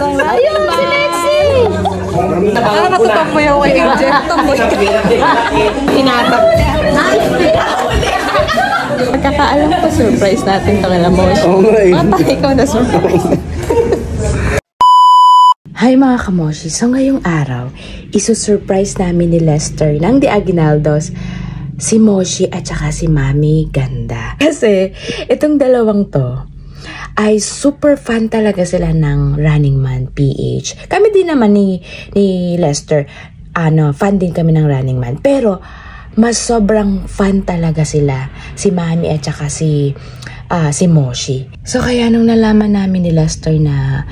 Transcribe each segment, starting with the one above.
makakasama. Ayun, si Lexi! Parang natutomboy ako kay Angel. Tomboy ka. Hinatap. Pagkakaalam ko, surprise natin ito kay Moshi. Oo nga eh. Baka ikaw na surprise. Hi mga kamoshi, so ngayong araw, isusurprise namin ni Lester ng The Aguinaldos si Moshi at saka si Mami Ganda. Kasi itong dalawang to ay super fan talaga sila ng Running Man PH. Kami din naman ni Lester, fan din kami ng Running Man. Pero mas sobrang fan talaga sila, si Mami at saka si Moshi. So kaya nung nalaman namin ni Lester na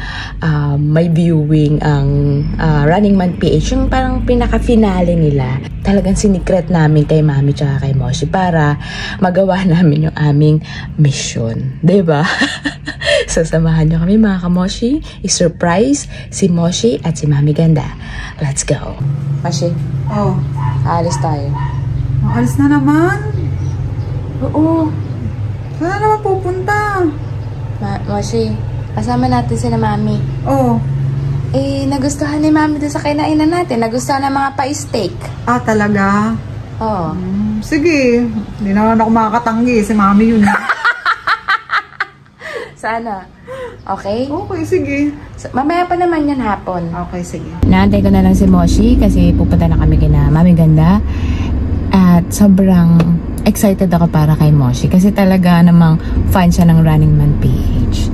may viewing ang Running Man PH, yung parang pinaka-finale nila, talagang sinikret namin kay Mami tsaka kay Moshi para magawa namin yung aming mission. Diba? So samahan nyo kami mga kamoshi, i-surprise si Moshi at si Mami Ganda. Let's go! Moshi, aalis tayo. Alis na naman? Oo. Saan naman pupunta? Moshi, kasama natin sila Mami. Oo. Eh, nagustuhan ni Mami doon sa kinainan natin. Nagustuhan ng mga pa-steak. Ah, talaga? Oo. Sige. Hindi naman ako makakatanggi. Si Mami yun. Sana. Okay? Okay, sige. Mamaya pa naman yan hapon. Okay, sige. Naantay ko na lang si Moshi kasi pupunta na kami kina Mami Ganda. At sobrang excited ako para kay Moshi kasi talaga namang fan siya ng Running Man PH.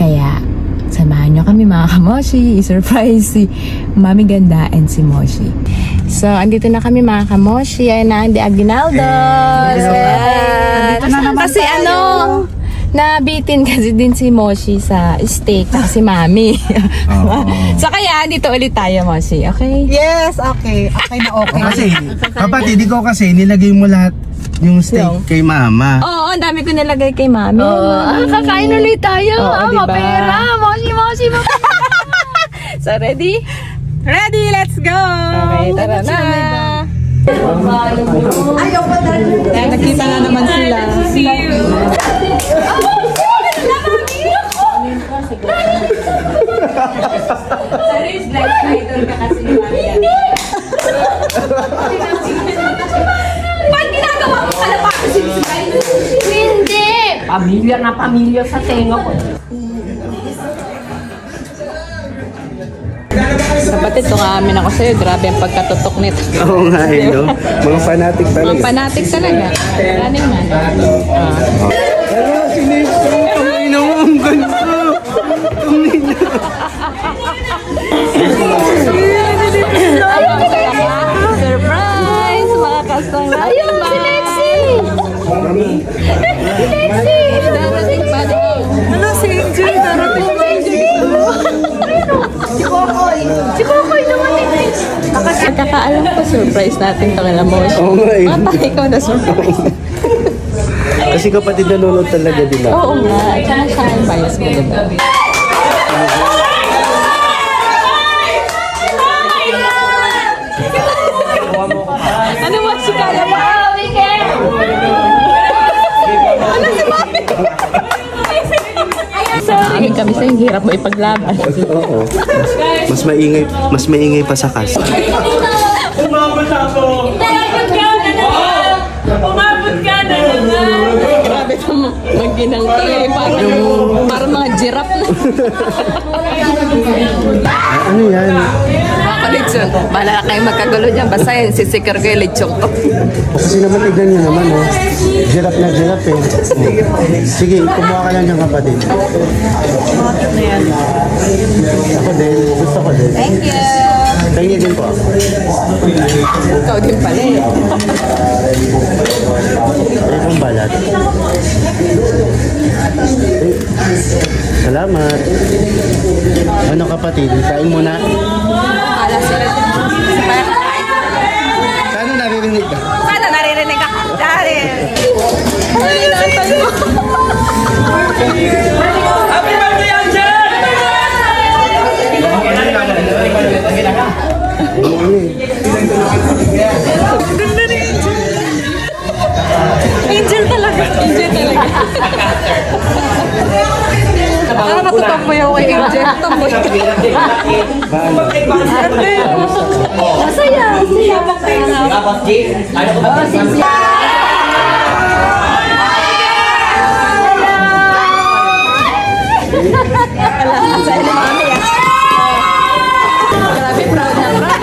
Kaya samahan nyo kami mga kamoshi, i-surprise si Mami Ganda and si Moshi. So, andito na kami mga kamoshi. Ayan na, The Aguinaldos. Kasi nabitin kasi din si Moshi sa steak at si Mami. So kaya dito ulit tayo, Moshi. Okay? Yes, okay. Okay na okay. Kasi, kapatid, ikaw kasi nilagay mo lahat yung steak kay Mama. Oo, ang dami ko nilagay kay Mami. Kakain ulit tayo. Mapera. Moshi, mapera. So, ready? Ready, let's go! Okay, tara na. Ayaw pa talaga. Nakita na naman sila. See you. Serious like idol ka kasi Mami. Ba't ginagawa mo kalapa kasi hindi! Pamilya na pamilya sa tenga ko. Kapatid, tungamin ako sa'yo. Grabe ang pagkatutok nito. Oo nga eh, no? Mga fanatic talaga. Mga fanatic talaga. Running Man. Ano, sinisip mo, kamay na mo, ang ganda. Surprise! Mga kasama. Ayun, si Lexi! Si Lexi! Darating pa daw. Ano, si Angel? Darating si Angel. Si Kokoy naman eh. Pagkakaalam ko, surprise natin ito kay Moshi. Oo nga eh. Baka ikaw na surprise. Kasi kapatid nanonood talaga din ako. Oo nga. Tsaka siya ang bias mo diba? Ano mo si Kaya mo? Ano si Mami? Sorry kami sa hirap mo ipaglaban. Oo. Mas maingay pa sa kas. Umabot ako! Umabot ka na naman! Grabe ito mag-ginang to eh. Parang mga giraffe na. Ano yan? Mga kalitsyon, bahala na kayo magkagulo dyan. Basta yun, sisikir ko yung litsyon ko. Kasi naman tignan nyo naman, oh. Giraffe na giraffe eh. Sige, kumuha ka lang ng kapatid. Ako din. Gusto ko din. Thank you! Tingin din po. Ikaw din pala eh. Ito pong balat. Salamat. Ano kapatid? Kain muna. Akala sila din. Sana naririnig ka? Sana naririnig ka. Dari! Ay, natal mo. Happy birthday, Angel! Angel talaga. Angel talaga. Parang natutok mo Tomboy ako kay Angel. Tomboy. Masaya. Grabe, proud na proud.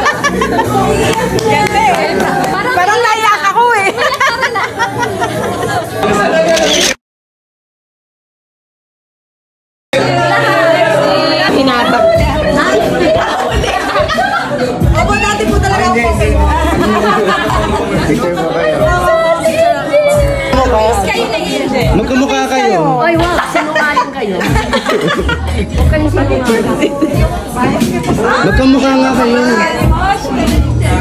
Parang layak ako eh. Hinatap. Opo, dati po talaga ako. Picture mo kayo. Magkamukha kayo. Ay, wow. Sinungaling kayo. Huwag kayong sinungaling. Magkamukha nga kayo.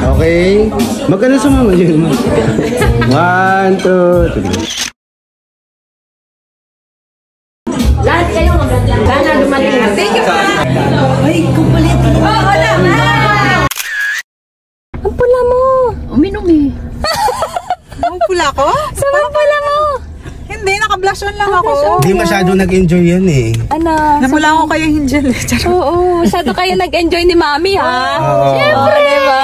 Okay. Magkano sa mama yun? 1, 2, 3. Lahat kayo maganda. Sana dumating na. Thank you, pa. Ay, kumpalit. Wala. Ang pula mo. Uminom. Ang pula ko? Sama pula mo. Hindi, naka-blush on lang ako. Hindi masyado nag-enjoy yun eh. Ano? Namula ako kay Angel. Oo, masyado kayo nag-enjoy ni Mami, ha? Oo. Siyempre, diba?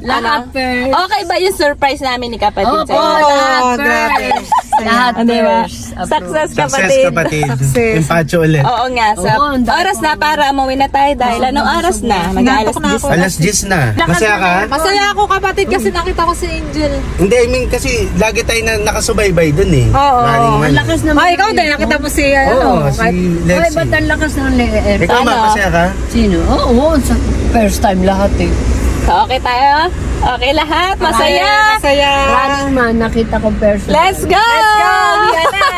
Lahat first. Okay ba yung surprise namin ni kapatid sa'yo? Oh, grabe. Lahat Diba? first. Success, Success kapatid. kapatid. Success. Empacho ulit. Oo nga, Oo, ang dami oras na para umuwi na tayo dahil anong oras na? Mag-aalas Inaantok na 10. ako. Alas 10 na. Masaya ka? Masaya ako kapatid kasi nakita ko si Angel. Hindi, I mean kasi lagi tayo na nakasubaybay dun eh. Oo. Running man. Ang lakas naman. Ikaw din, nakita mo si Oo, si Ay, Lexie. ba't ang lakas ng leer? Ikaw ma, masaya ka? Sino? Oo, sa first time lahat eh. Okay tayo? Okay lahat? Masaya? Masaya. Running man, nakita ko first time. Let's go! Let's go! Yan na!